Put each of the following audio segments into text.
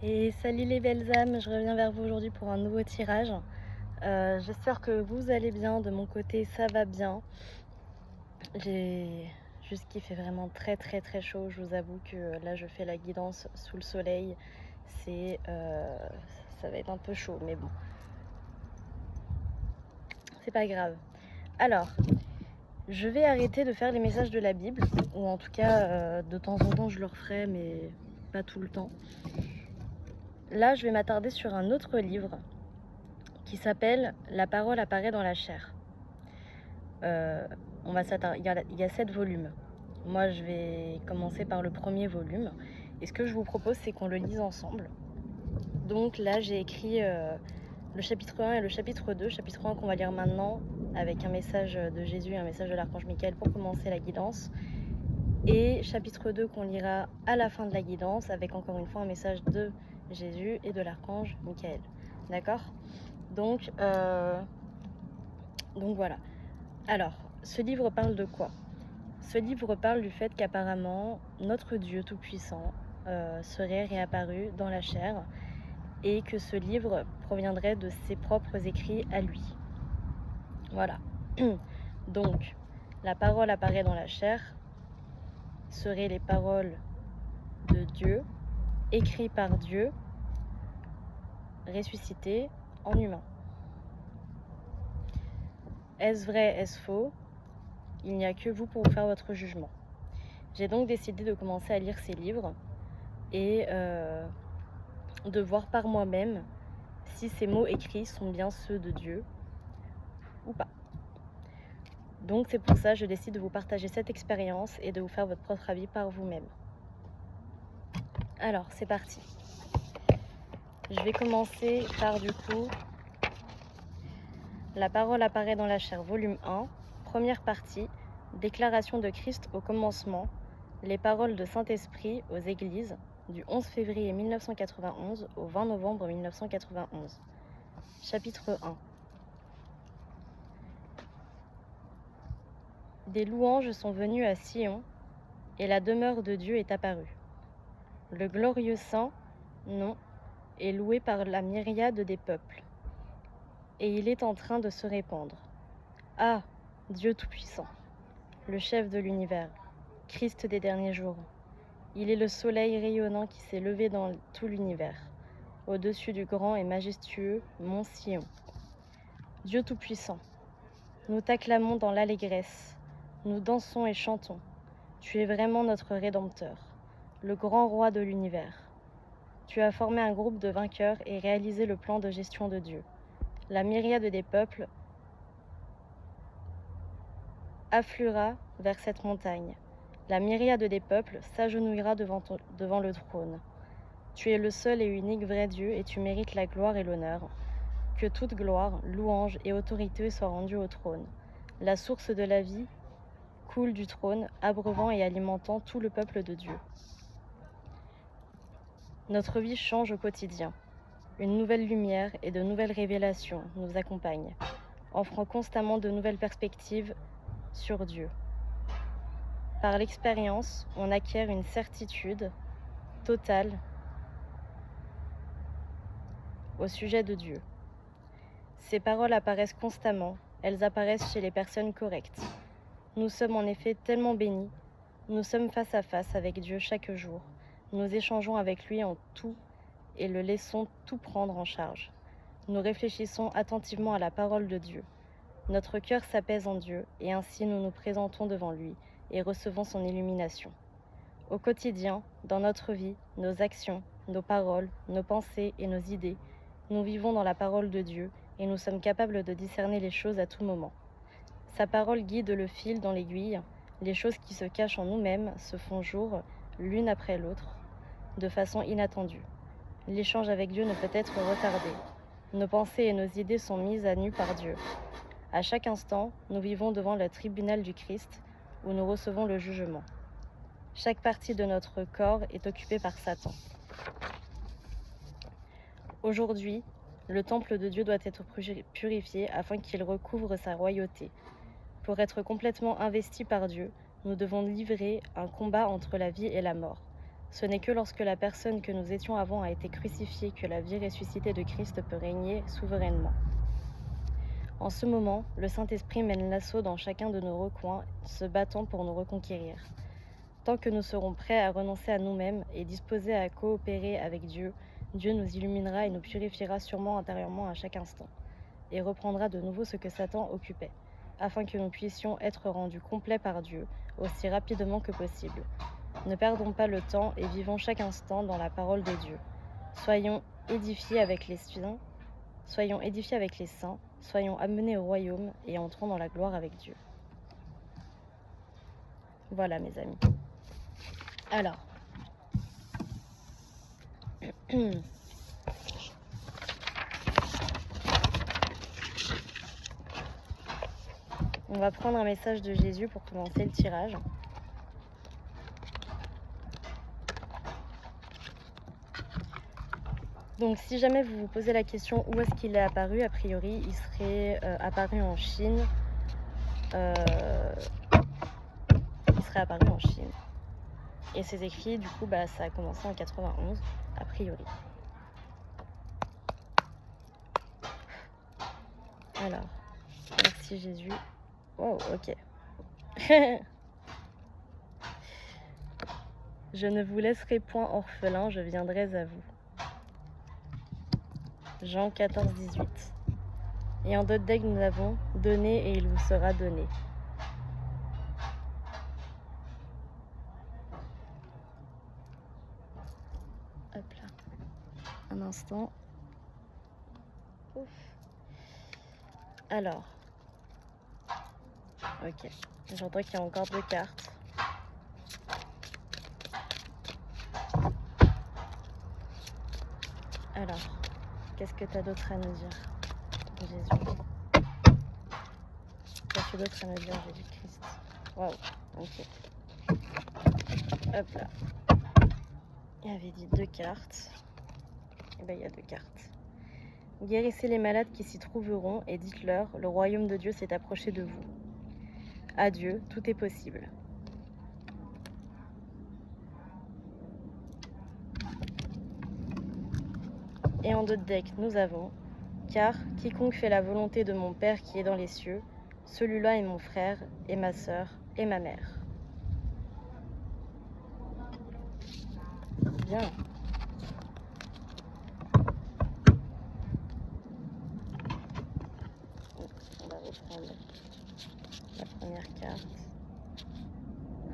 Et salut les belles âmes, je reviens vers vous aujourd'hui pour un nouveau tirage. J'espère que vous allez bien, de mon côté ça va bien. J'ai juste qu'il fait vraiment très très très chaud, je vous avoue que là je fais la guidance sous le soleil. Ça va être un peu chaud mais bon, c'est pas grave. Alors, je vais arrêter de faire les messages de la Bible, ou en tout cas de temps en temps je le referai mais pas tout le temps. Là je vais m'attarder sur un autre livre qui s'appelle La parole apparaît dans la chair. Il y a 7 volumes. Moi, je vais commencer par le premier volume. Et ce que je vous propose, c'est qu'on le lise ensemble. Donc là, j'ai écrit le chapitre 1 et le chapitre 2. Chapitre 1 qu'on va lire maintenant, avec un message de Jésus et un message de l'archange Michael pour commencer la guidance. Et chapitre 2 qu'on lira à la fin de la guidance, avec encore une fois un message de Jésus et de l'archange Michael. D'accord ? Donc voilà. Alors, ce livre parle de quoi ? Ce livre parle du fait qu'apparemment, notre Dieu Tout-Puissant serait réapparu dans la chair et que ce livre proviendrait de ses propres écrits à lui. Voilà. Donc, la parole apparaît dans la chair seraient les paroles de Dieu, écrites par Dieu, ressuscitées en humain. Est-ce vrai, est-ce faux ? Il n'y a que vous pour faire votre jugement. J'ai donc décidé de commencer à lire ces livres et de voir par moi-même si ces mots écrits sont bien ceux de Dieu ou pas. Donc c'est pour ça que je décide de vous partager cette expérience et de vous faire votre propre avis par vous-même. Alors c'est parti. Je vais commencer par du coup La parole apparaît dans la chair, volume 1, première partie, déclaration de Christ au commencement, les paroles de Saint-Esprit aux églises, du 11 février 1991 au 20 novembre 1991. Chapitre 1. Des louanges sont venues à Sion, et la demeure de Dieu est apparue. Le glorieux Saint, non, est loué par la myriade des peuples, et il est en train de se répandre. Ah, Dieu Tout-Puissant, le chef de l'univers, Christ des derniers jours. Il est le soleil rayonnant qui s'est levé dans tout l'univers, au-dessus du grand et majestueux mont Sion. Dieu Tout-Puissant, nous t'acclamons dans l'allégresse, nous dansons et chantons. Tu es vraiment notre Rédempteur, le grand roi de l'univers. Tu as formé un groupe de vainqueurs et réalisé le plan de gestion de Dieu. La myriade des peuples affluera vers cette montagne. La myriade des peuples s'agenouillera devant le trône. Tu es le seul et unique vrai Dieu et tu mérites la gloire et l'honneur. Que toute gloire, louange et autorité soient rendues au trône. La source de la vie coule du trône, abreuvant et alimentant tout le peuple de Dieu. Notre vie change au quotidien. Une nouvelle lumière et de nouvelles révélations nous accompagnent, offrant constamment de nouvelles perspectives sur Dieu. Par l'expérience, on acquiert une certitude totale au sujet de Dieu. Ces paroles apparaissent constamment, elles apparaissent chez les personnes correctes. Nous sommes en effet tellement bénis, nous sommes face à face avec Dieu chaque jour, nous échangeons avec lui en tout et le laissons tout prendre en charge. Nous réfléchissons attentivement à la parole de Dieu. Notre cœur s'apaise en Dieu et ainsi nous nous présentons devant lui et recevons son illumination. Au quotidien, dans notre vie, nos actions, nos paroles, nos pensées et nos idées, nous vivons dans la parole de Dieu et nous sommes capables de discerner les choses à tout moment. Sa parole guide le fil dans l'aiguille, les choses qui se cachent en nous-mêmes se font jour l'une après l'autre, de façon inattendue. L'échange avec Dieu ne peut être retardé. Nos pensées et nos idées sont mises à nu par Dieu. À chaque instant, nous vivons devant le tribunal du Christ, où nous recevons le jugement. Chaque partie de notre corps est occupée par Satan. Aujourd'hui, le temple de Dieu doit être purifié afin qu'il recouvre sa royauté. Pour être complètement investi par Dieu, nous devons livrer un combat entre la vie et la mort. Ce n'est que lorsque la personne que nous étions avant a été crucifiée que la vie ressuscitée de Christ peut régner souverainement. En ce moment, le Saint-Esprit mène l'assaut dans chacun de nos recoins, se battant pour nous reconquérir. Tant que nous serons prêts à renoncer à nous-mêmes et disposés à coopérer avec Dieu, Dieu nous illuminera et nous purifiera sûrement intérieurement à chaque instant, et reprendra de nouveau ce que Satan occupait, afin que nous puissions être rendus complets par Dieu aussi rapidement que possible. Ne perdons pas le temps et vivons chaque instant dans la parole de Dieu. Soyons édifiés avec les saints, soyons amenés au royaume et entrons dans la gloire avec Dieu. Voilà mes amis. Alors, on va prendre un message de Jésus pour commencer le tirage. Donc si jamais vous vous posez la question où est-ce qu'il est apparu, a priori il serait apparu en Chine. Et ses écrits, du coup, ça a commencé en 91, a priori. Alors, merci Jésus. Wow, ok. Je ne vous laisserai point orphelin, je viendrai à vous. Jean 14, 18. Et en d'autres decks, nous avons donné et il vous sera donné. Hop là. Un instant. Ouf. Alors. Ok. J'entends qu'il y a encore 2 cartes. Alors. Qu'est-ce que tu as d'autre à nous dire, Jésus? Qu'as-tu d'autre à nous dire, Jésus-Christ? Waouh, ok. Hop là. Il avait dit 2 cartes. Et il y a 2 cartes. Guérissez les malades qui s'y trouveront et dites-leur, le royaume de Dieu s'est approché de vous. À Dieu, tout est possible. Et en d'autres decks, nous avons car quiconque fait la volonté de mon Père qui est dans les cieux, celui-là est mon frère et ma sœur et ma mère. Bien. On va reprendre la première carte.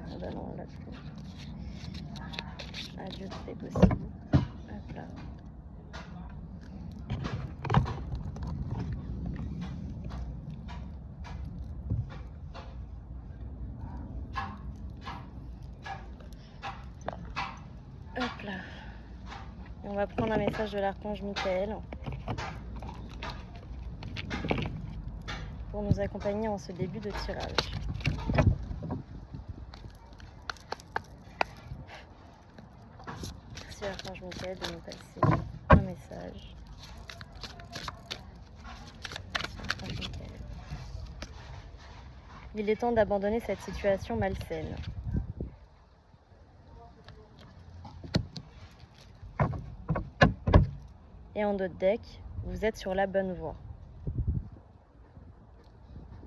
Ah bah non, on l'a plus. À Dieu, tout est possible. Hop là. Hop là. Et on va prendre un message de l'archange Michael pour nous accompagner en ce début de tirage. Merci l'archange Michael de nous passer un message. Merci, Michael. Il est temps d'abandonner cette situation malsaine. Et en d'autres decks, vous êtes sur la bonne voie.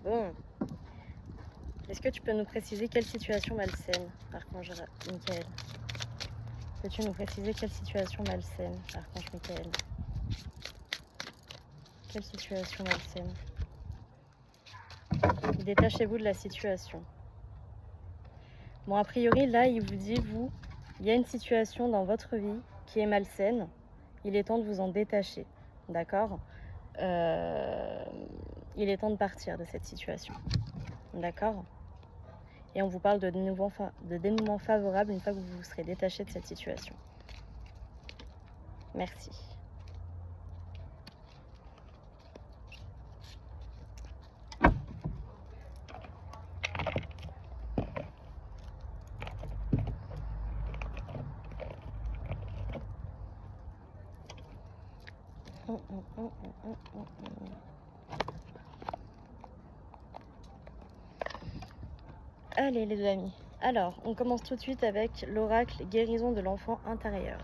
Bon. Est-ce que tu peux nous préciser quelle situation malsaine, archange Michael? Peux-tu nous préciser quelle situation malsaine, archange Michael? Quelle situation malsaine? Détachez-vous de la situation. Bon, a priori, là, il vous dit, il y a une situation dans votre vie qui est malsaine. Il est temps de vous en détacher, d'accord? Il est temps de partir de cette situation, d'accord? Et on vous parle de dénouement favorable une fois que vous vous serez détaché de cette situation. Merci. Allez les amis, Alors, on commence tout de suite avec l'oracle guérison de l'enfant intérieur.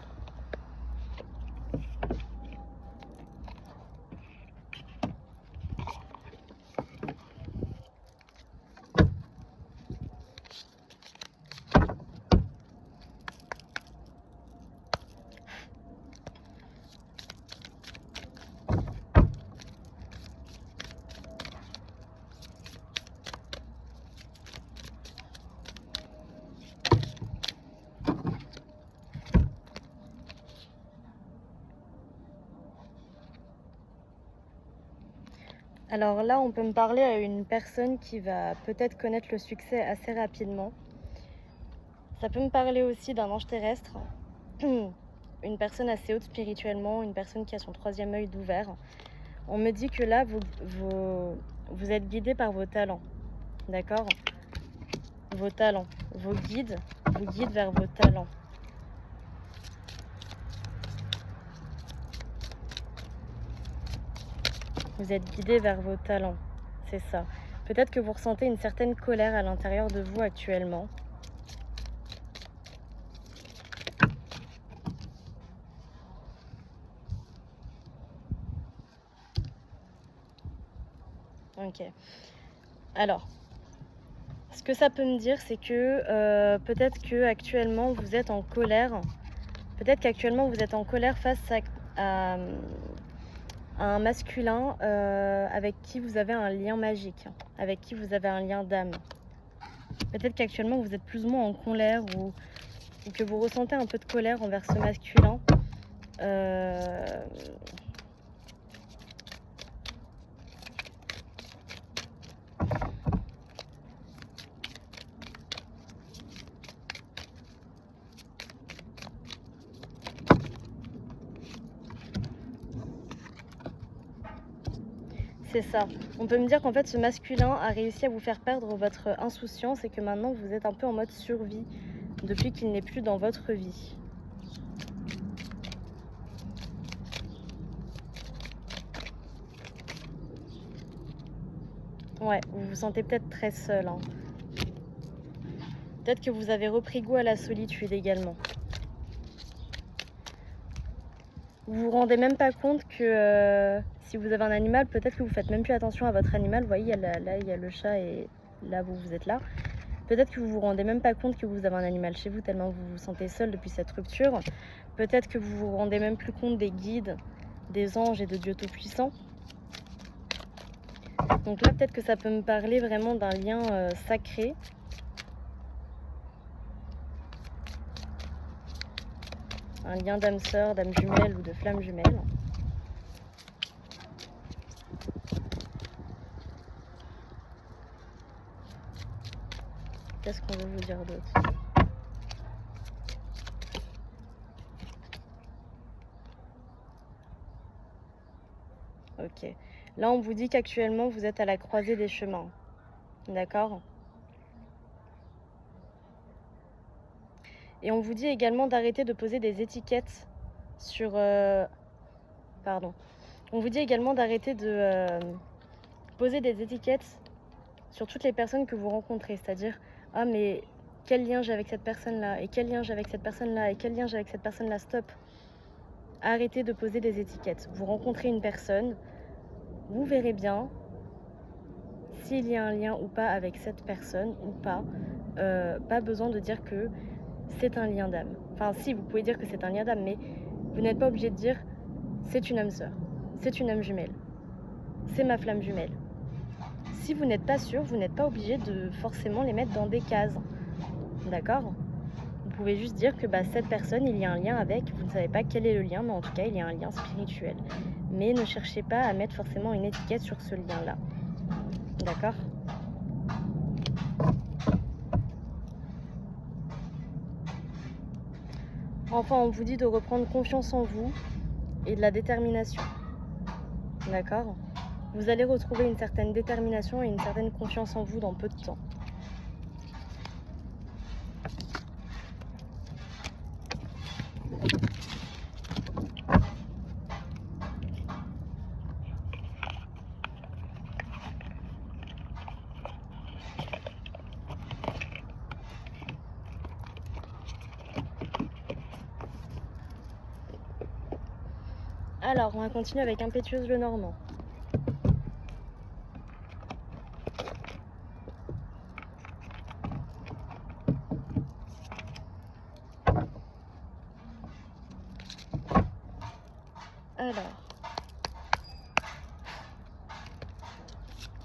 Alors là, on peut me parler à une personne qui va peut-être connaître le succès assez rapidement. Ça peut me parler aussi d'un ange terrestre, une personne assez haute spirituellement, une personne qui a son troisième œil d'ouvert. On me dit que là, vous êtes guidé par vos talents, d'accord? Vos talents, vos guides vous guident vers vos talents. Vous êtes guidé vers vos talents, c'est ça. Peut-être que vous ressentez une certaine colère à l'intérieur de vous actuellement. Ok. Alors, ce que ça peut me dire, c'est que peut-être que actuellement vous êtes en colère. Peut-être qu'actuellement vous êtes en colère face à un masculin avec qui vous avez un lien magique, avec qui vous avez un lien d'âme. Peut-être qu'actuellement vous êtes plus ou moins en colère ou que vous ressentez un peu de colère envers ce masculin. C'est ça. On peut me dire qu'en fait ce masculin a réussi à vous faire perdre votre insouciance et que maintenant vous êtes un peu en mode survie depuis qu'il n'est plus dans votre vie. Ouais, vous vous sentez peut-être très seul, hein. Peut-être que vous avez repris goût à la solitude également. Vous vous rendez même pas compte que si vous avez un animal, peut-être que vous faites même plus attention à votre animal. Vous voyez, là, il y a le chat et là, vous êtes là. Peut-être que vous vous rendez même pas compte que vous avez un animal chez vous tellement vous vous sentez seul depuis cette rupture. Peut-être que vous vous rendez même plus compte des guides, des anges et de Dieu Tout-Puissant. Donc là, peut-être que ça peut me parler vraiment d'un lien sacré. Un lien d'âme sœur, d'âme jumelle ou de flamme jumelle. Qu'est-ce qu'on veut vous dire d'autre? Ok. Là, on vous dit qu'actuellement, vous êtes à la croisée des chemins. D'accord? Et on vous dit également d'arrêter de poser des étiquettes sur... Pardon. On vous dit également d'arrêter de poser des étiquettes sur toutes les personnes que vous rencontrez. C'est-à-dire, ah mais quel lien j'ai avec cette personne-là? Et quel lien j'ai avec cette personne-là? Et quel lien j'ai avec cette personne-là? Stop. Arrêtez de poser des étiquettes. Vous rencontrez une personne, vous verrez bien s'il y a un lien ou pas avec cette personne ou pas. Pas besoin de dire que c'est un lien d'âme. Enfin si, vous pouvez dire que c'est un lien d'âme, mais vous n'êtes pas obligé de dire c'est une âme sœur, c'est une âme jumelle, c'est ma flamme jumelle. Si vous n'êtes pas sûr, vous n'êtes pas obligé de forcément les mettre dans des cases. D'accord? Vous pouvez juste dire que cette personne, il y a un lien avec, vous ne savez pas quel est le lien, mais en tout cas, il y a un lien spirituel. Mais ne cherchez pas à mettre forcément une étiquette sur ce lien-là. D'accord? Enfin, on vous dit de reprendre confiance en vous et de la détermination. D'accord? Vous allez retrouver une certaine détermination et une certaine confiance en vous dans peu de temps. Alors, on va continuer avec Impétueuse le Normand. Alors,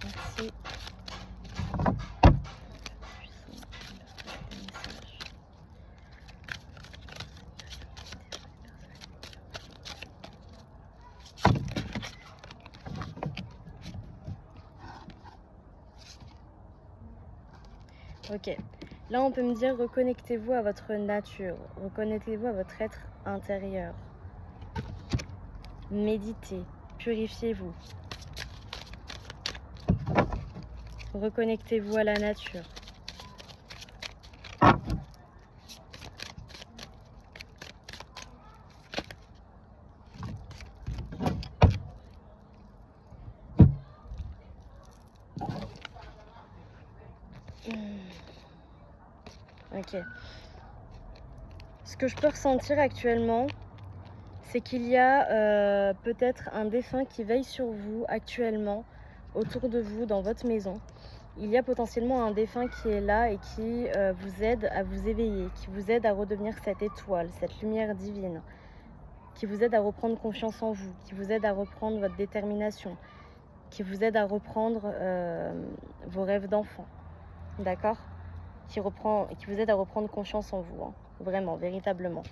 merci. Ok, là on peut me dire reconnectez-vous à votre nature, reconnectez-vous à votre être intérieur. Méditez, purifiez-vous. Reconnectez-vous à la nature. Ok. Ce que je peux ressentir actuellement, c'est qu'il y a peut-être un défunt qui veille sur vous actuellement, autour de vous, dans votre maison. Il y a potentiellement un défunt qui est là et qui vous aide à vous éveiller, qui vous aide à redevenir cette étoile, cette lumière divine, qui vous aide à reprendre confiance en vous, qui vous aide à reprendre votre détermination, qui vous aide à reprendre vos rêves d'enfant, d'accord ? Qui vous aide à reprendre confiance en vous, hein, vraiment, véritablement.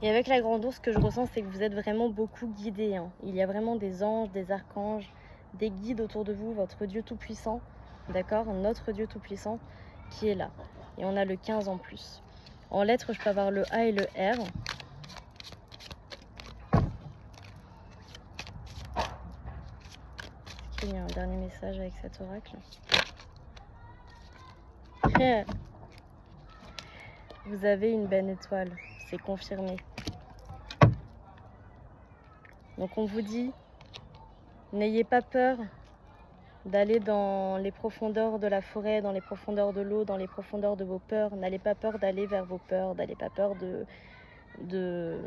Et avec la grande ours, ce que je ressens, c'est que vous êtes vraiment beaucoup guidés. Hein. Il y a vraiment des anges, des archanges, des guides autour de vous, votre Dieu Tout-Puissant, d'accord ? Notre Dieu Tout-Puissant qui est là. Et on a le 15 en plus. En lettres, je peux avoir le A et le R. Est-ce qu'il y a un dernier message avec cet oracle ? Vous avez une belle étoile, c'est confirmé. Donc on vous dit, n'ayez pas peur d'aller dans les profondeurs de la forêt, dans les profondeurs de l'eau, dans les profondeurs de vos peurs. N'allez pas peur d'aller vers vos peurs, n'allez pas peur de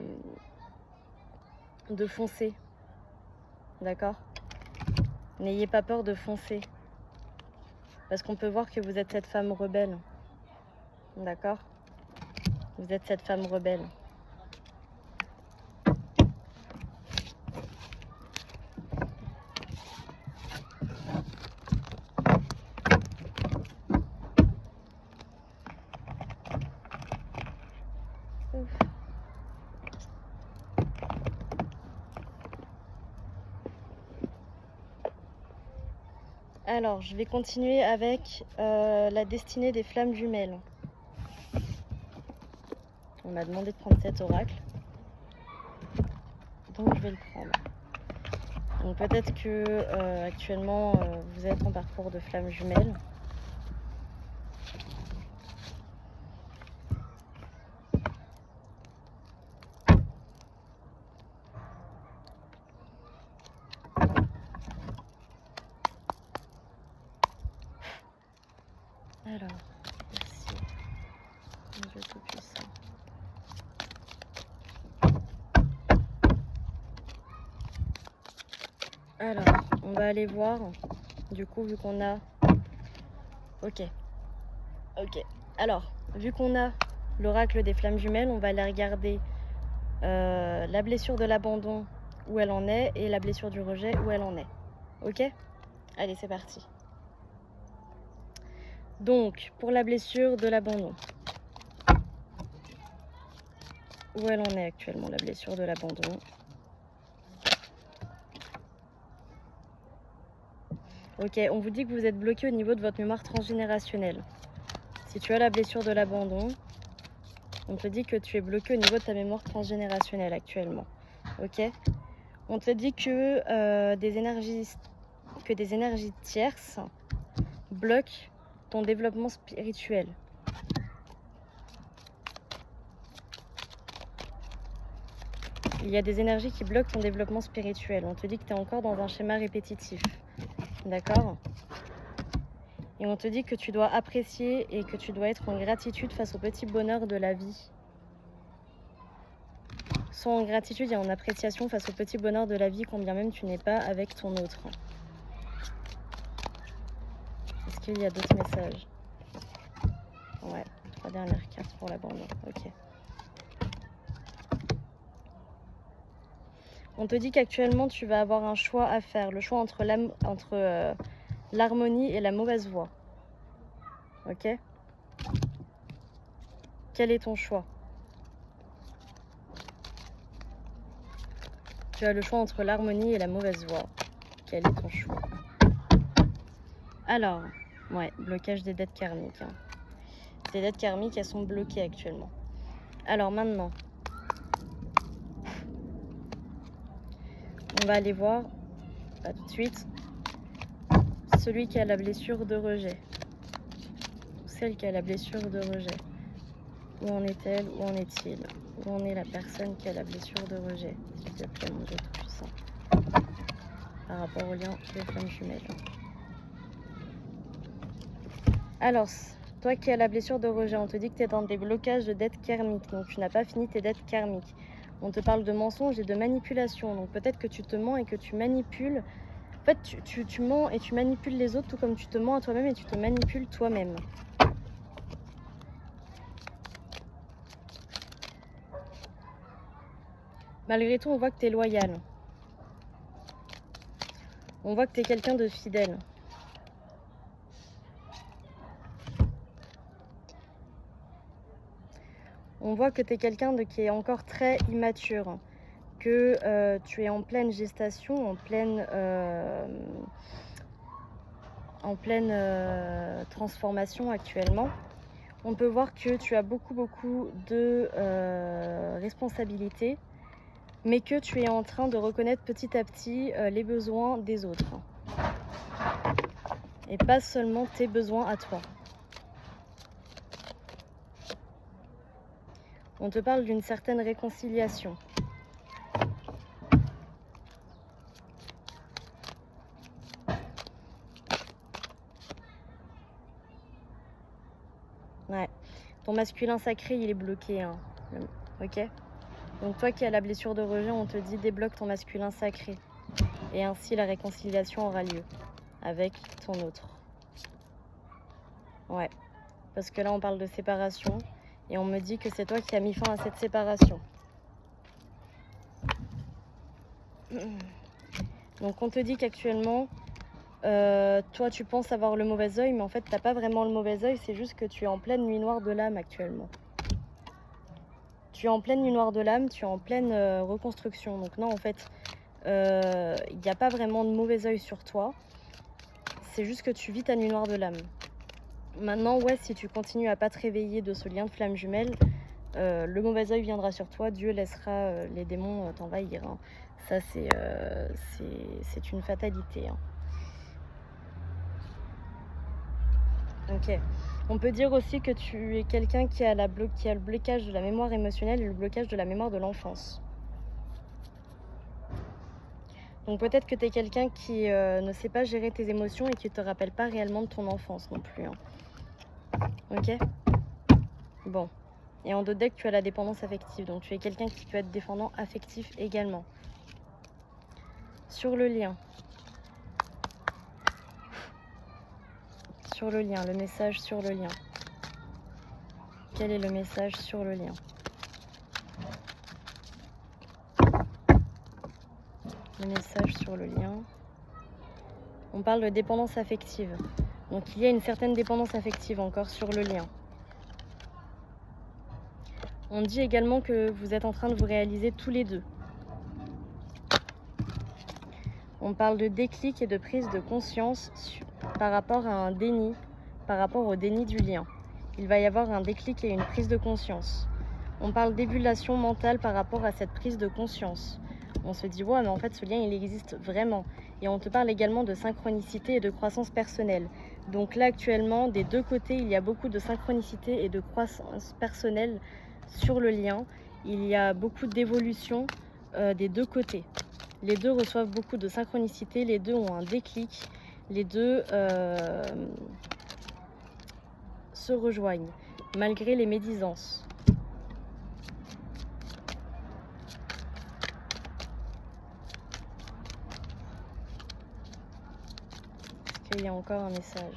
foncer. D'accord ? N'ayez pas peur de foncer. Parce qu'on peut voir que vous êtes cette femme rebelle. D'accord ? Vous êtes cette femme rebelle. Ouf. Alors, je vais continuer avec la destinée des flammes jumelles. On m'a demandé de prendre cet oracle. Donc, je vais le prendre. Donc, peut-être que actuellement, vous êtes en parcours de flammes jumelles. Alors, merci, mon Dieu Tout-Puissant. Alors, on va aller voir, du coup, vu qu'on a... Ok. Alors, vu qu'on a l'oracle des flammes jumelles, on va aller regarder la blessure de l'abandon, où elle en est, et la blessure du rejet, où elle en est. Ok ? Allez, c'est parti. Donc, pour la blessure de l'abandon, où elle en est actuellement, la blessure de l'abandon. Ok, on vous dit que vous êtes bloqué au niveau de votre mémoire transgénérationnelle. Si tu as la blessure de l'abandon, on te dit que tu es bloqué au niveau de ta mémoire transgénérationnelle actuellement. Ok ? On te dit que des énergies tierces bloquent ton développement spirituel. Il y a des énergies qui bloquent ton développement spirituel. On te dit que tu es encore dans un schéma répétitif. D'accord ? Et on te dit que tu dois apprécier et que tu dois être en gratitude face au petit bonheur de la vie. Sois en gratitude et en appréciation face au petit bonheur de la vie, quand bien même tu n'es pas avec ton autre. Est-ce qu'il y a d'autres messages? Ouais, 3 dernières cartes pour l'abandon. Ok. On te dit qu'actuellement tu vas avoir un choix à faire, le choix entre l'harmonie et la mauvaise voie. Ok? Quel est ton choix? Tu as le choix entre l'harmonie et la mauvaise voie. Quel est ton choix? Alors, ouais, blocage des dettes karmiques. Hein. Tes dettes karmiques, elles sont bloquées actuellement. Alors maintenant, on va aller voir, pas tout de suite, celui qui a la blessure de rejet. Celle qui a la blessure de rejet. Où en est-elle? Où en est-il? Où en est la personne qui a la blessure de rejet? S'il te plaît, mon Dieu Tout-Puissant. Par rapport au lien des flammes jumelles. Alors, toi qui as la blessure de rejet, on te dit que tu es dans des blocages de dettes karmiques. Donc, tu n'as pas fini tes dettes karmiques. On te parle de mensonges et de manipulation. Donc, peut-être que tu te mens et que tu manipules. En fait, tu mens et tu manipules les autres, tout comme tu te mens à toi-même et tu te manipules toi-même. Malgré tout, on voit que tu es loyal. On voit que tu es quelqu'un de fidèle. On voit que tu es quelqu'un qui est encore très immature. Que tu es en pleine gestation, en pleine transformation actuellement. On peut voir que tu as beaucoup de responsabilités, mais que tu es en train de reconnaître petit à petit les besoins des autres. Et pas seulement tes besoins à toi. On te parle d'une certaine réconciliation. Ouais. Ton masculin sacré, il est bloqué. Hein. Ok? Donc toi qui as la blessure de rejet, on te dit débloque ton masculin sacré. Et ainsi la réconciliation aura lieu avec ton autre. Ouais. Parce que là on parle de séparation. Et on me dit que c'est toi qui as mis fin à cette séparation. Donc on te dit qu'actuellement, toi tu penses avoir le mauvais œil, mais en fait t'as pas vraiment le mauvais œil, c'est juste que tu es en pleine nuit noire de l'âme actuellement. Tu es en pleine nuit noire de l'âme, tu es en pleine reconstruction. Donc non, en fait, il n'y a pas vraiment de mauvais œil sur toi. C'est juste que tu vis ta nuit noire de l'âme. Maintenant, ouais, si tu continues à pas te réveiller de ce lien de flamme jumelle, le mauvais œil viendra sur toi. Dieu laissera les démons t'envahir. Hein. Ça, c'est une fatalité. Hein. Ok. On peut dire aussi que tu es quelqu'un qui a le blocage de la mémoire émotionnelle et le blocage de la mémoire de l'enfance. Donc peut-être que tu es quelqu'un qui ne sait pas gérer tes émotions et qui ne te rappelle pas réellement de ton enfance non plus. Hein. Ok? Bon. Et en d'autres decks, tu as la dépendance affective. Donc tu es quelqu'un qui peut être dépendant affectif également. Sur le lien. Sur le lien, le message sur le lien. Quel est le message sur le lien? Le message sur le lien. On parle de dépendance affective. Donc il y a une certaine dépendance affective encore sur le lien. On dit également que vous êtes en train de vous réaliser tous les deux. On parle de déclic et de prise de conscience par rapport à un déni, par rapport au déni du lien. Il va y avoir un déclic et une prise de conscience. On parle d'évulation mentale par rapport à cette prise de conscience. On se dit, ouais, mais en fait, ce lien, il existe vraiment. Et on te parle également de synchronicité et de croissance personnelle. Donc là, actuellement, des deux côtés, il y a beaucoup de synchronicité et de croissance personnelle sur le lien. Il y a beaucoup d'évolution des deux côtés. Les deux reçoivent beaucoup de synchronicité, les deux ont un déclic, les deux se rejoignent, malgré les médisances. qu'il y a encore un message.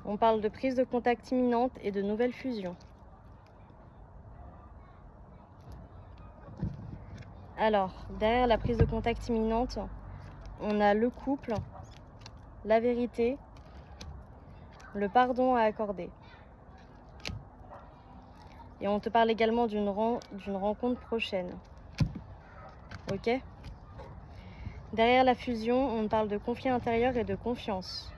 On parle de prise de contact imminente et de nouvelles fusions. Alors, derrière la prise de contact imminente, on a le couple, la vérité, le pardon à accorder. Et on te parle également d'une rencontre prochaine. Ok? Derrière la fusion, on parle de conflit intérieur et de confiance.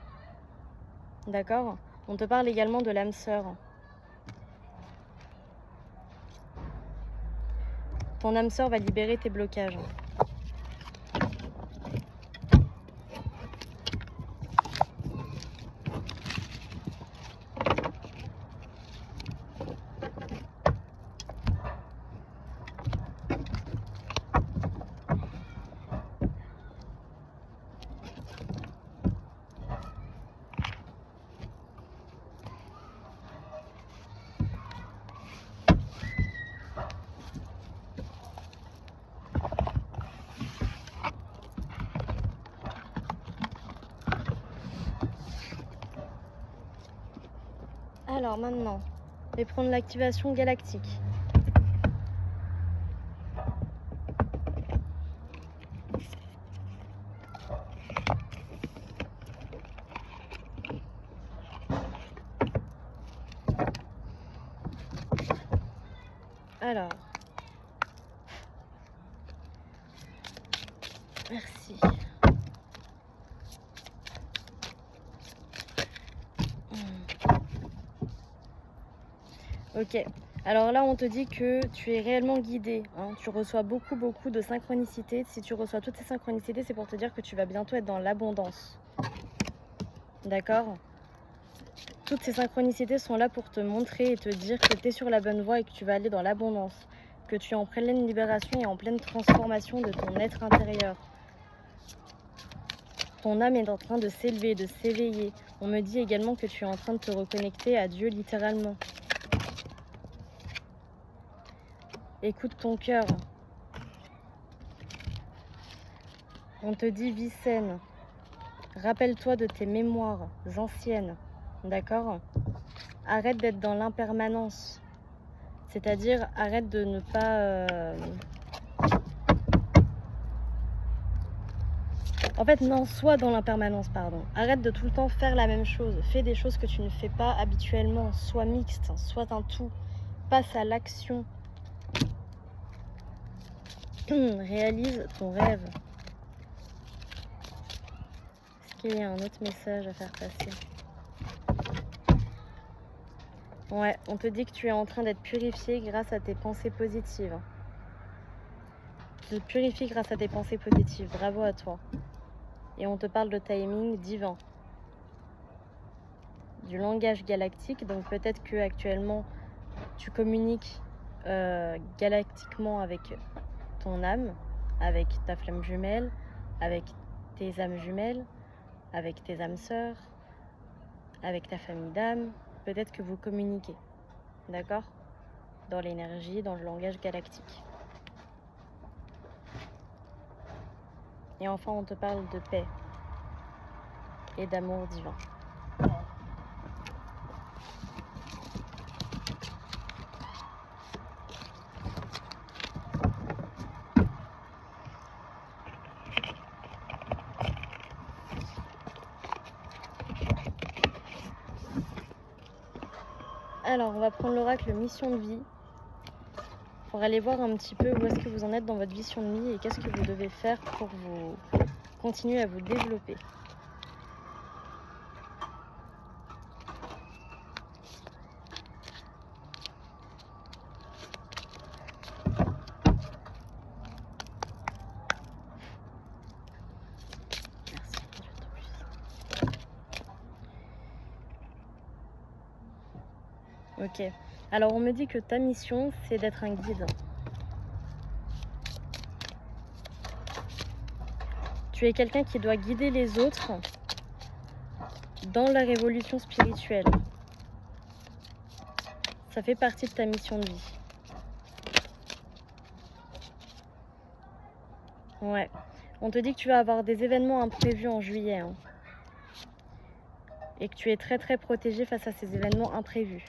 D'accord? On te parle également de l'âme sœur. Ton âme sœur va libérer tes blocages. Alors maintenant, je vais prendre l'activation galactique. Alors, merci. Ok, alors là on te dit que tu es réellement guidé, hein. Tu reçois beaucoup de synchronicités. Si tu reçois toutes ces synchronicités, c'est pour te dire que tu vas bientôt être dans l'abondance. D'accord? Toutes ces synchronicités sont là pour te montrer et te dire que tu es sur la bonne voie et que tu vas aller dans l'abondance, que tu es en pleine libération et en pleine transformation de ton être intérieur. Ton âme est en train de s'élever, de s'éveiller. On me dit également que tu es en train de te reconnecter à Dieu littéralement. Écoute ton cœur. On te dit vie saine. Rappelle-toi de tes mémoires anciennes. D'accord? Arrête d'être dans l'impermanence. C'est-à-dire, arrête de ne pas... En fait, non, sois dans l'impermanence, pardon. Arrête de tout le temps faire la même chose. Fais des choses que tu ne fais pas habituellement. Sois mixte, sois un tout. Passe à l'action. Réalise ton rêve. Est-ce qu'il y a un autre message à faire passer? Ouais, on te dit que tu es en train d'être purifié grâce à tes pensées positives. Tu te purifies grâce à tes pensées positives. Bravo à toi. Et on te parle de timing divin. Du langage galactique. Donc peut-être que actuellement tu communiques galactiquement avec ton âme, avec ta flamme jumelle, avec tes âmes jumelles, avec tes âmes sœurs, avec ta famille d'âmes. Peut-être que vous communiquez, d'accord? Dans l'énergie, dans le langage galactique. Et enfin, on te parle de paix et d'amour divin. Alors, on va prendre l'oracle mission de vie pour aller voir un petit peu où est-ce que vous en êtes dans votre mission de vie et qu'est-ce que vous devez faire pour vous continuer à vous développer. Ok, alors on me dit que ta mission, c'est d'être un guide. Tu es quelqu'un qui doit guider les autres dans la révolution spirituelle. Ça fait partie de ta mission de vie. Ouais. On te dit que tu vas avoir des événements imprévus en juillet. Hein. Et que tu es très très protégé face à ces événements imprévus.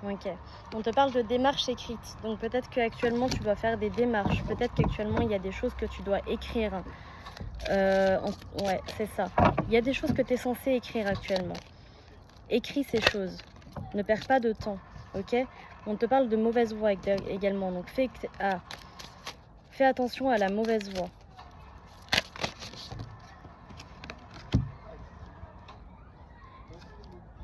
Ok. On te parle de démarches écrites. Donc peut-être qu'actuellement tu dois faire des démarches. Peut-être qu'actuellement il y a des choses que tu dois écrire. Ouais, c'est ça. Il y a des choses que tu es censé écrire actuellement. Écris ces choses. Ne perds pas de temps. Ok. On te parle de mauvaise voix également. Donc fais attention à la mauvaise voix.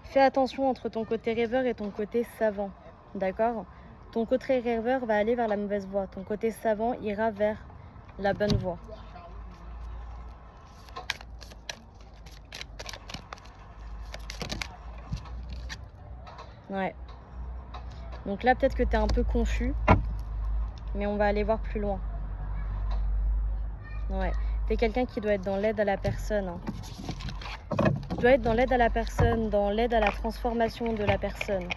Fais attention entre ton côté rêveur et ton côté savant, d'accord? Ton côté rêveur va aller vers la mauvaise voie, ton côté savant ira vers la bonne voie. Ouais. Donc là, peut-être que tu es un peu confus, mais on va aller voir plus loin. Ouais. Tu es quelqu'un qui doit être dans l'aide à la personne. Hein. Tu dois être dans l'aide à la personne, dans l'aide à la transformation de la personne.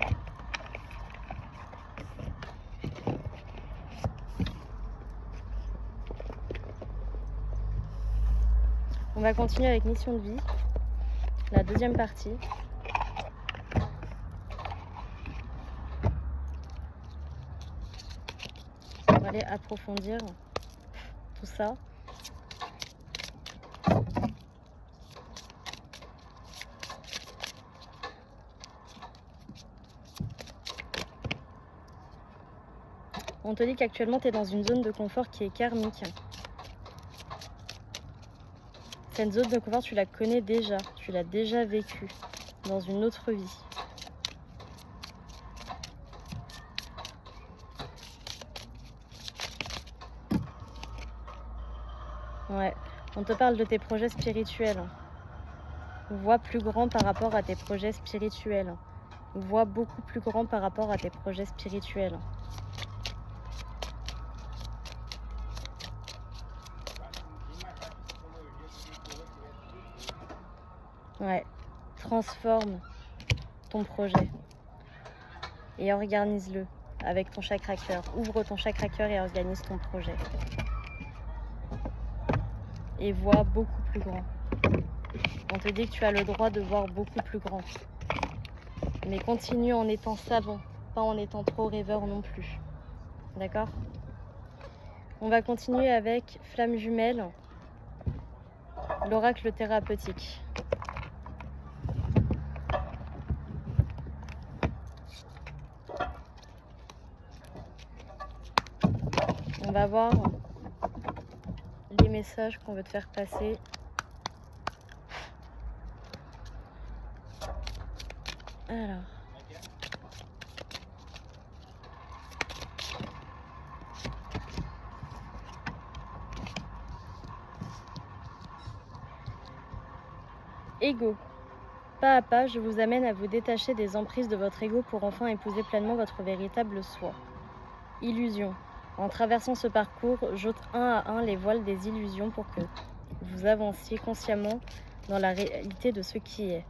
On va continuer avec mission de vie, la deuxième partie. On va aller approfondir tout ça. On te dit qu'actuellement tu es dans une zone de confort qui est karmique. Cette zone de confort, tu la connais déjà, tu l'as déjà vécue dans une autre vie. Ouais, on te parle de tes projets spirituels. Vois plus grand par rapport à tes projets spirituels. Vois beaucoup plus grand par rapport à tes projets spirituels. Ouais, transforme ton projet et organise-le avec ton chakra cœur. Ouvre ton chakra cœur et organise ton projet. Et vois beaucoup plus grand. On te dit que tu as le droit de voir beaucoup plus grand. Mais continue en étant savant, pas en étant trop rêveur non plus. D'accord ? On va continuer avec Flamme Jumelle, l'oracle thérapeutique. On va voir les messages qu'on veut te faire passer. Alors. Ego. Pas à pas, je vous amène à vous détacher des emprises de votre ego pour enfin épouser pleinement votre véritable soi. Illusion. En traversant ce parcours, j'ôte un à un les voiles des illusions pour que vous avanciez consciemment dans la réalité de ce qui est.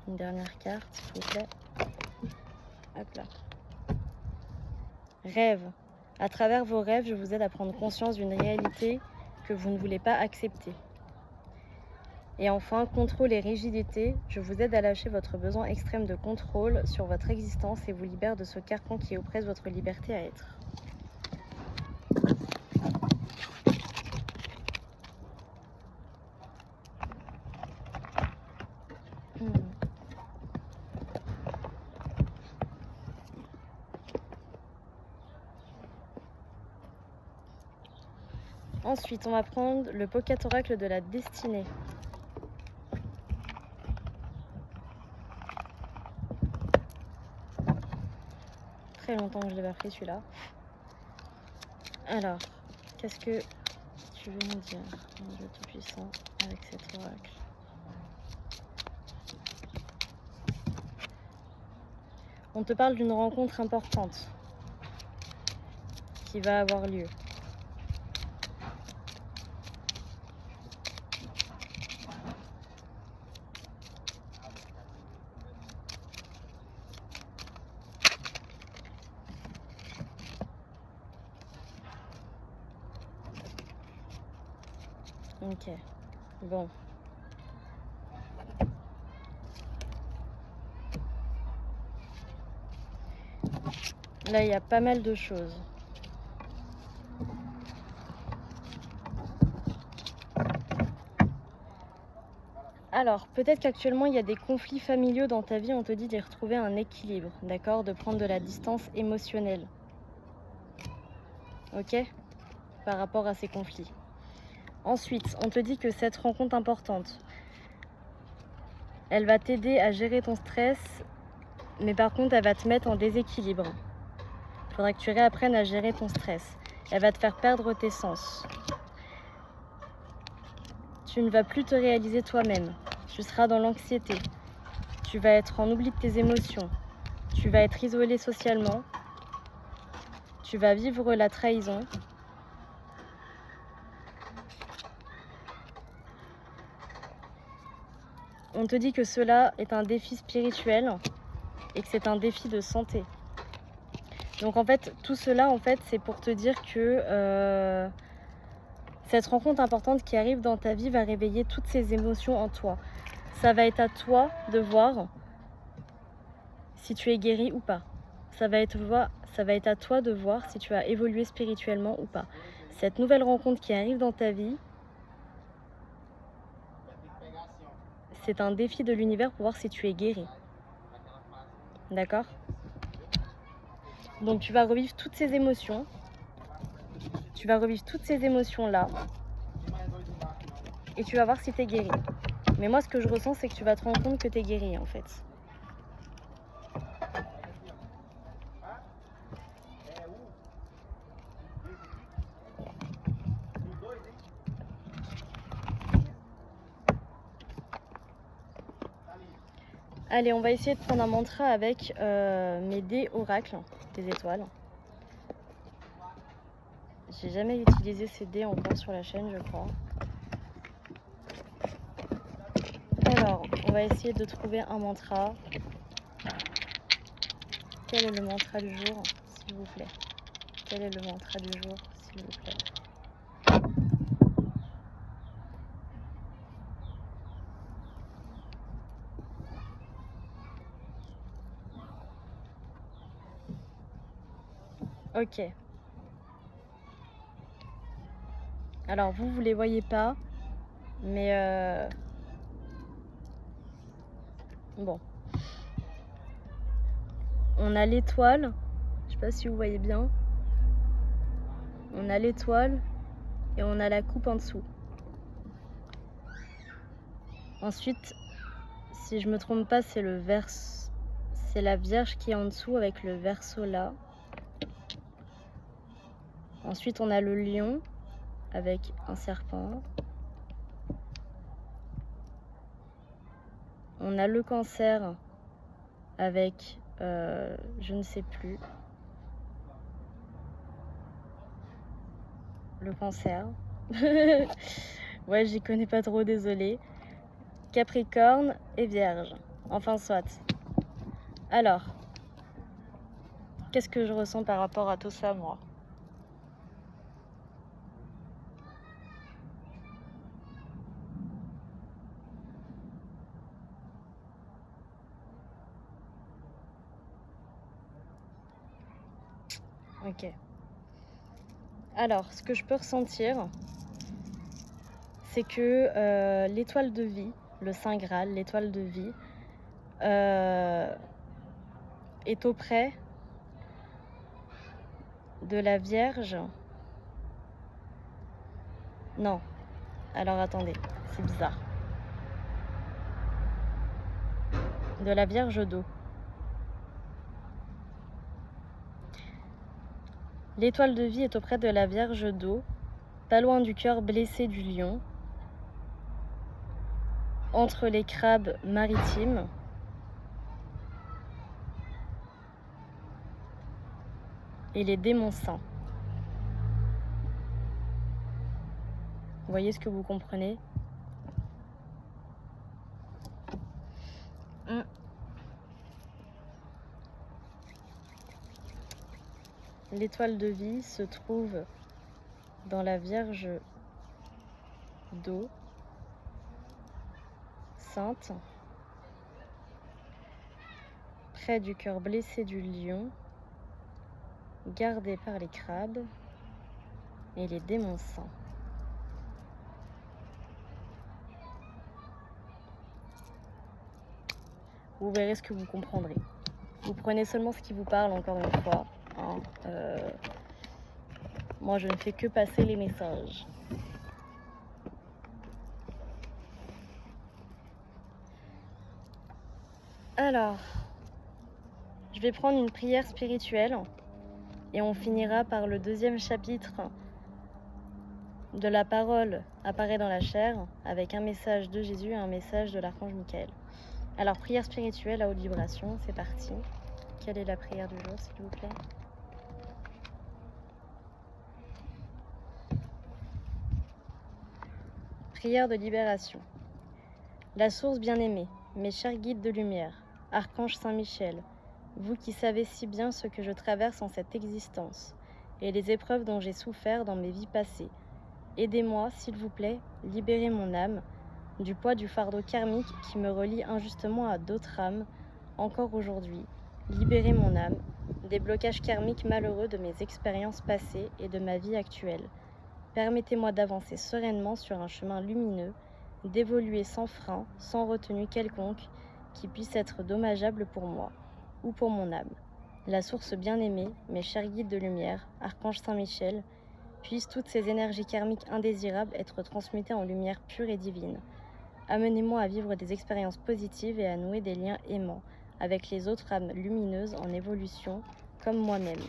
Une dernière carte, s'il vous plaît. Hop là. Rêve. À travers vos rêves, je vous aide à prendre conscience d'une réalité que vous ne voulez pas accepter. Et enfin, contrôle et rigidité, je vous aide à lâcher votre besoin extrême de contrôle sur votre existence et vous libère de ce carcan qui oppresse votre liberté à être. Ensuite, on va prendre le Pocket Oracle de la destinée. Très longtemps que je l'ai pas pris celui-là. Alors, qu'est-ce que tu tu veux nous dire, mon Dieu Tout-Puissant, avec cet oracle? On te parle d'une rencontre importante qui va avoir lieu. Ok, bon. Là, il y a pas mal de choses. Alors, peut-être qu'actuellement, il y a des conflits familiaux dans ta vie. On te dit d'y retrouver un équilibre, d'accord? De prendre de la distance émotionnelle. Ok? Par rapport à ces conflits. Ensuite, on te dit que cette rencontre importante, elle va t'aider à gérer ton stress, mais par contre, elle va te mettre en déséquilibre. Il faudra que tu réapprennes à gérer ton stress. Elle va te faire perdre tes sens. Tu ne vas plus te réaliser toi-même. Tu seras dans l'anxiété. Tu vas être en oubli de tes émotions. Tu vas être isolé socialement. Tu vas vivre la trahison. On te dit que cela est un défi spirituel et que c'est un défi de santé. Donc en fait, tout cela, c'est pour te dire que cette rencontre importante qui arrive dans ta vie va réveiller toutes ces émotions en toi. Ça va être à toi de voir si tu es guéri ou pas. Ça va être à toi de voir si tu as évolué spirituellement ou pas. Cette nouvelle rencontre qui arrive dans ta vie, c'est un défi de l'univers pour voir si tu es guéri. D'accord? Donc tu vas revivre toutes ces émotions. Tu vas revivre toutes ces émotions-là. Et tu vas voir si tu es guéri. Mais moi, ce que je ressens, c'est que tu vas te rendre compte que tu es guéri, en fait. Allez, on va essayer de prendre un mantra avec mes dés oracles, des étoiles. J'ai jamais utilisé ces dés encore sur la chaîne, je crois. Alors, on va essayer de trouver un mantra. Quel est le mantra du jour, s'il vous plaît? Quel est le mantra du jour, s'il vous plaît? Ok. Alors, vous les voyez pas, mais bon. On a l'étoile, je sais pas si vous voyez bien. On a l'étoile et on a la coupe en dessous. Ensuite, si je me trompe pas, c'est la Vierge qui est en dessous avec le Verseau là. Ensuite, on a le lion avec un serpent. On a le Cancer avec je ne sais plus. Le Cancer. Ouais, j'y connais pas trop, désolée. Capricorne et Vierge. Enfin, soit. Alors, qu'est-ce que je ressens par rapport à tout ça, moi? Ok. Alors, ce que je peux ressentir, c'est que l'étoile de vie, le Saint Graal, l'étoile de vie, est auprès de la Vierge. Non. Alors attendez, c'est bizarre. De la Vierge d'eau. L'étoile de vie est auprès de la Vierge d'eau. pas loin du cœur blessé du lion, entre les crabes maritimes, et les démons saints. Vous voyez ce que vous comprenez? L'étoile de vie se trouve dans la Vierge d'eau sainte, près du cœur blessé du lion, gardé par les crabes et les démons saints. Vous verrez ce que vous comprendrez. Vous prenez seulement ce qui vous parle, encore une fois. Hein. Moi, je ne fais que passer les messages. Alors, je vais prendre une prière spirituelle et on finira par le 2e chapitre de la parole apparaît dans la chair avec un message de Jésus et un message de l'archange Michael. Alors, prière spirituelle à haute vibration, c'est parti. Quelle est la prière du jour, s'il vous plaît? Prière de libération. La source bien-aimée, mes chers guides de lumière, Archange Saint-Michel, vous qui savez si bien ce que je traverse en cette existence et les épreuves dont j'ai souffert dans mes vies passées, aidez-moi, s'il vous plaît, libérez mon âme du poids du fardeau karmique qui me relie injustement à d'autres âmes, encore aujourd'hui. Libérez mon âme des blocages karmiques malheureux de mes expériences passées et de ma vie actuelle. Permettez-moi d'avancer sereinement sur un chemin lumineux, d'évoluer sans frein, sans retenue quelconque, qui puisse être dommageable pour moi ou pour mon âme. La source bien-aimée, mes chers guides de lumière, Archange Saint-Michel, puissent toutes ces énergies karmiques indésirables être transmutées en lumière pure et divine. Amenez-moi à vivre des expériences positives et à nouer des liens aimants avec les autres âmes lumineuses en évolution, comme moi-même.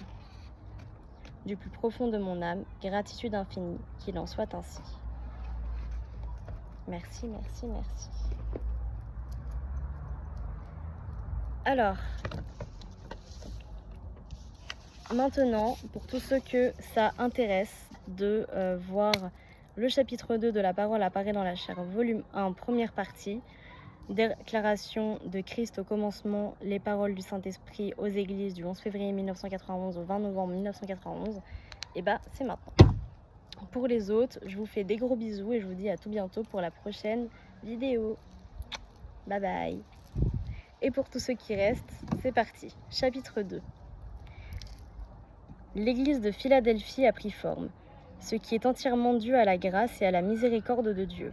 Du plus profond de mon âme, gratitude infinie, qu'il en soit ainsi. Merci, merci, merci. Alors, maintenant, pour tous ceux que ça intéresse de voir le chapitre 2 de la parole apparaît dans la chair, volume 1, première partie, déclaration de Christ au commencement, les paroles du Saint-Esprit aux églises du 11 février 1991 au 20 novembre 1991, et bah c'est maintenant. Pour les autres, je vous fais des gros bisous et je vous dis à tout bientôt pour la prochaine vidéo. Bye bye. Et pour tous ceux qui restent, c'est parti. Chapitre 2. L'église de Philadelphie a pris forme, ce qui est entièrement dû à la grâce et à la miséricorde de Dieu.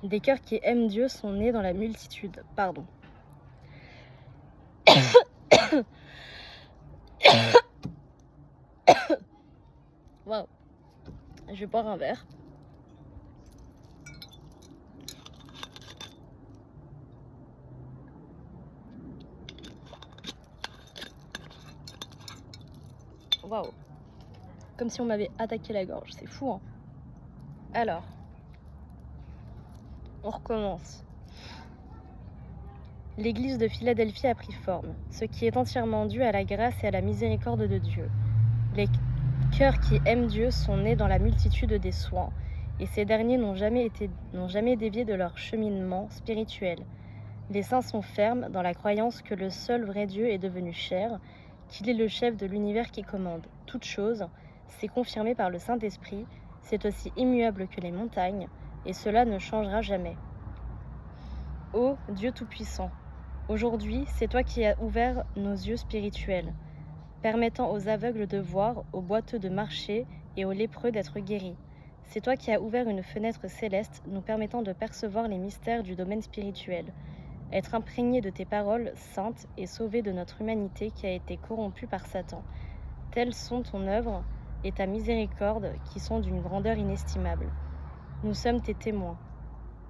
Des cœurs qui aiment Dieu sont nés dans la multitude. Pardon. Waouh. Je vais boire un verre. Waouh. Comme si on m'avait attaqué la gorge. C'est fou, hein. Alors, on recommence. L'église de Philadelphie a pris forme, ce qui est entièrement dû à la grâce et à la miséricorde de Dieu. Les cœurs qui aiment Dieu sont nés dans la multitude des soins, et ces derniers n'ont jamais dévié de leur cheminement spirituel. Les saints sont fermes dans la croyance que le seul vrai Dieu est devenu chair, qu'il est le chef de l'univers qui commande toutes choses. C'est confirmé par le Saint-Esprit, c'est aussi immuable que les montagnes, et cela ne changera jamais. Ô Dieu Tout-Puissant, aujourd'hui, c'est toi qui as ouvert nos yeux spirituels, permettant aux aveugles de voir, aux boiteux de marcher et aux lépreux d'être guéris. C'est toi qui as ouvert une fenêtre céleste nous permettant de percevoir les mystères du domaine spirituel, être imprégné de tes paroles saintes et sauvé de notre humanité qui a été corrompue par Satan. Telles sont ton œuvre et ta miséricorde qui sont d'une grandeur inestimable. Nous sommes tes témoins.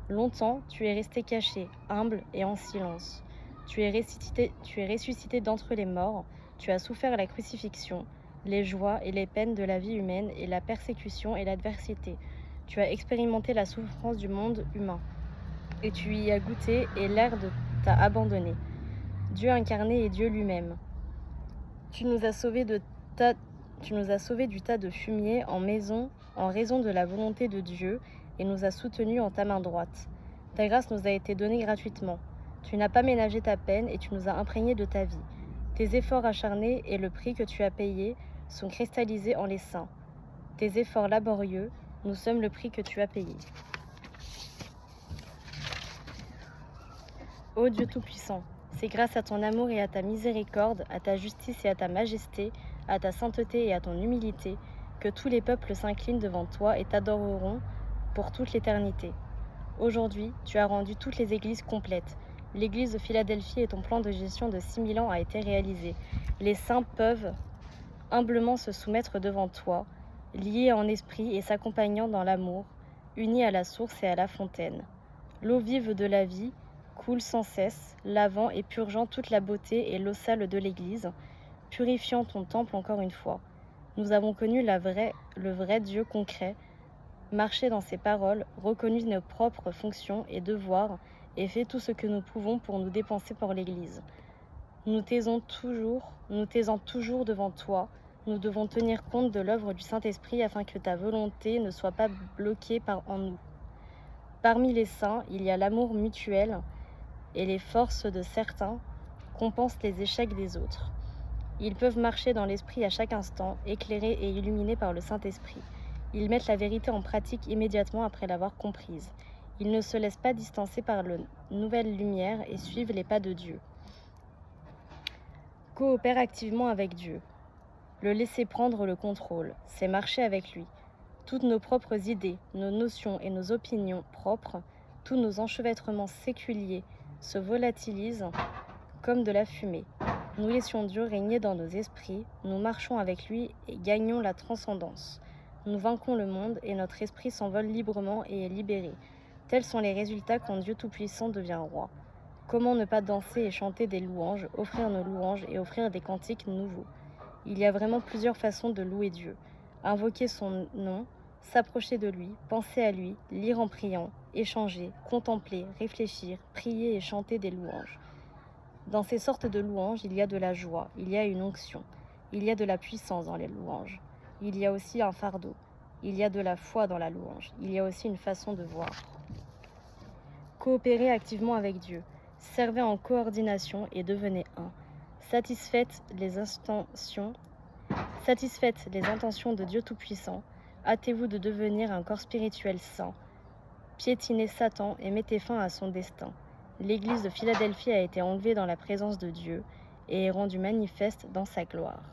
Longtemps, tu es resté caché, humble et en silence. Tu es ressuscité d'entre les morts, tu as souffert la crucifixion, les joies et les peines de la vie humaine et la persécution et l'adversité. Tu as expérimenté la souffrance du monde humain et tu y as goûté et l'air t'a abandonné. Dieu incarné est Dieu lui-même. Tu nous as sauvés du tas de fumier en raison de la volonté de Dieu et nous as soutenus en ta main droite. Ta grâce nous a été donnée gratuitement. Tu n'as pas ménagé ta peine et tu nous as imprégnés de ta vie. Tes efforts acharnés et le prix que tu as payé sont cristallisés en les saints. Tes efforts laborieux, nous sommes le prix que tu as payé. Ô Dieu Tout-Puissant, c'est grâce à ton amour et à ta miséricorde, à ta justice et à ta majesté, à ta sainteté et à ton humilité, que tous les peuples s'inclinent devant toi et t'adoreront pour toute l'éternité. Aujourd'hui, tu as rendu toutes les églises complètes. L'église de Philadelphie et ton plan de gestion de 6000 ans a été réalisé. Les saints peuvent humblement se soumettre devant toi, liés en esprit et s'accompagnant dans l'amour, unis à la source et à la fontaine. L'eau vive de la vie coule sans cesse, lavant et purgeant toute la beauté et l'eau sale de l'Église, purifiant ton temple encore une fois. Nous avons connu le vrai Dieu concret, marché dans ses paroles, reconnu nos propres fonctions et devoirs et fait tout ce que nous pouvons pour nous dépenser pour l'Église. Nous taisant toujours devant toi, nous devons tenir compte de l'œuvre du Saint-Esprit afin que ta volonté ne soit pas bloquée en nous. Parmi les saints, il y a l'amour mutuel et les forces de certains compensent les échecs des autres. Ils peuvent marcher dans l'esprit à chaque instant, éclairés et illuminés par le Saint-Esprit. Ils mettent la vérité en pratique immédiatement après l'avoir comprise. Ils ne se laissent pas distancer par la nouvelle lumière et suivent les pas de Dieu. Coopère activement avec Dieu. Le laisser prendre le contrôle, c'est marcher avec lui. Toutes nos propres idées, nos notions et nos opinions propres, tous nos enchevêtrements séculiers se volatilisent comme de la fumée. Nous laissions Dieu régner dans nos esprits, nous marchons avec lui et gagnons la transcendance. Nous vainquons le monde et notre esprit s'envole librement et est libéré. Tels sont les résultats quand Dieu Tout-Puissant devient roi. Comment ne pas danser et chanter des louanges, offrir nos louanges et offrir des cantiques nouveaux? Il y a vraiment plusieurs façons de louer Dieu. Invoquer son nom, s'approcher de lui, penser à lui, lire en priant, échanger, contempler, réfléchir, prier et chanter des louanges. Dans ces sortes de louanges, il y a de la joie, il y a une onction, il y a de la puissance dans les louanges, il y a aussi un fardeau, il y a de la foi dans la louange, il y a aussi une façon de voir. Coopérez activement avec Dieu, servez en coordination et devenez un. Satisfaites les intentions de Dieu Tout-Puissant, hâtez-vous de devenir un corps spirituel saint. Piétinez Satan et mettez fin à son destin. L'église de Philadelphie a été enlevée dans la présence de Dieu et est rendue manifeste dans sa gloire.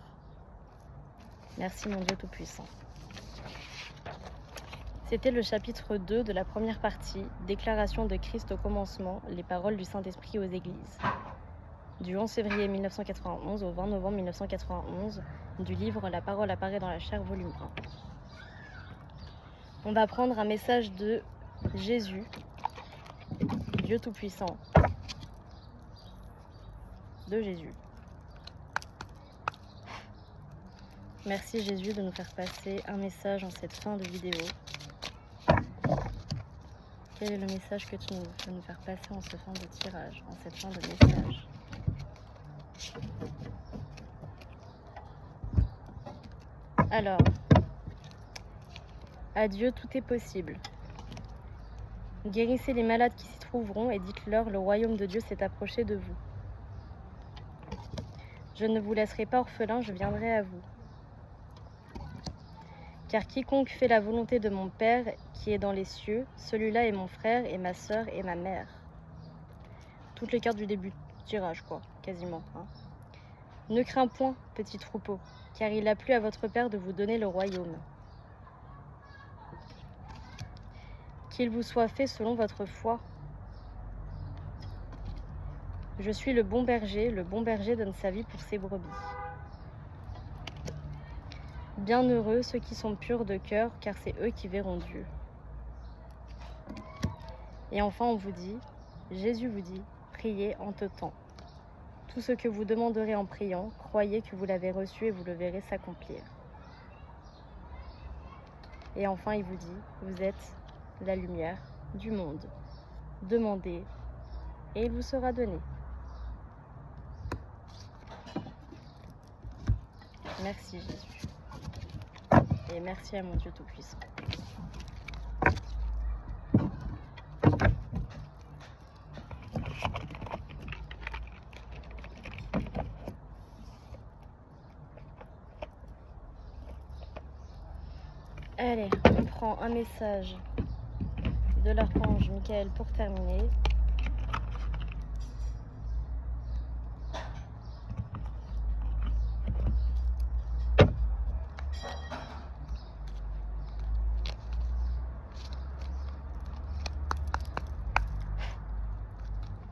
Merci mon Dieu Tout-Puissant. C'était le chapitre 2 de la première partie, Déclaration de Christ au commencement, les paroles du Saint-Esprit aux églises. Du 11 février 1991 au 20 novembre 1991, du livre La parole apparaît dans la chair, volume 1. On va prendre un message de Jésus, Dieu Tout-Puissant, de Jésus. Merci Jésus de nous faire passer un message en cette fin de vidéo. Quel est le message que tu veux nous faire passer en cette fin de tirage, en cette fin de message? Alors, à Dieu tout est possible. Guérissez les malades qui s'y trouveront et dites-leur, le royaume de Dieu s'est approché de vous. Je ne vous laisserai pas orphelin, je viendrai à vous. Car quiconque fait la volonté de mon Père qui est dans les cieux, celui-là est mon frère et ma sœur et ma mère. Toutes les cartes du début du tirage, quoi, quasiment. Hein. Ne crains point, petit troupeau, car il a plu à votre Père de vous donner le royaume. Qu'il vous soit fait selon votre foi. Je suis le bon berger donne sa vie pour ses brebis. Bienheureux ceux qui sont purs de cœur, car c'est eux qui verront Dieu. Et enfin, on vous dit, Jésus vous dit, priez en te temps. Tout ce que vous demanderez en priant, croyez que vous l'avez reçu et vous le verrez s'accomplir. Et enfin, il vous dit, vous êtes la lumière du monde. Demandez et il vous sera donné. Merci Jésus. Et merci à mon Dieu Tout-Puissant. Allez, on prend un message de l'archange Michael pour terminer.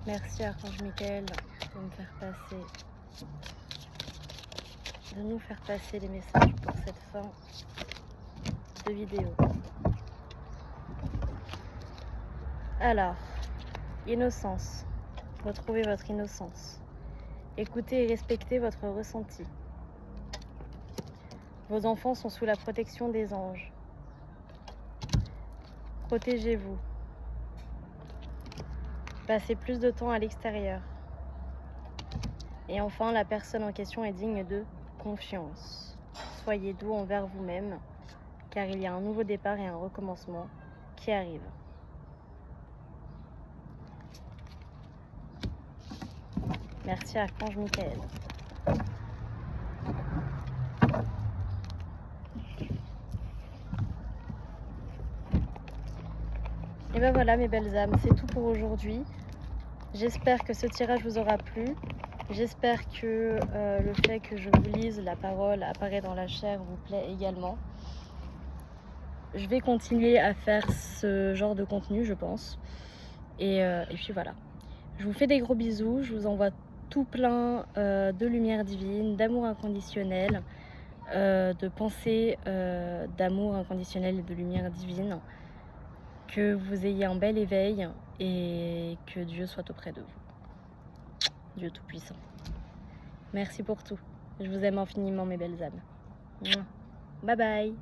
Merci archange Michael de me faire passer, de nous faire passer les messages pour cette fin de vidéo. Alors, innocence. Retrouvez votre innocence. Écoutez et respectez votre ressenti. Vos enfants sont sous la protection des anges. Protégez-vous. Passez plus de temps à l'extérieur. Et enfin, la personne en question est digne de confiance. Soyez doux envers vous-même, car il y a un nouveau départ et un recommencement qui arrive. Merci archange Michael. Et ben voilà mes belles âmes, c'est tout pour aujourd'hui. J'espère que ce tirage vous aura plu. J'espère que le fait que je vous lise la parole apparaît dans la chair vous plaît également. Je vais continuer à faire ce genre de contenu, je pense. Et puis voilà. Je vous fais des gros bisous. Je vous envoie tout plein de lumière divine, d'amour inconditionnel, de pensées d'amour inconditionnel et de lumière divine. Que vous ayez un bel éveil et que Dieu soit auprès de vous. Dieu Tout-Puissant. Merci pour tout. Je vous aime infiniment mes belles âmes. Bye bye.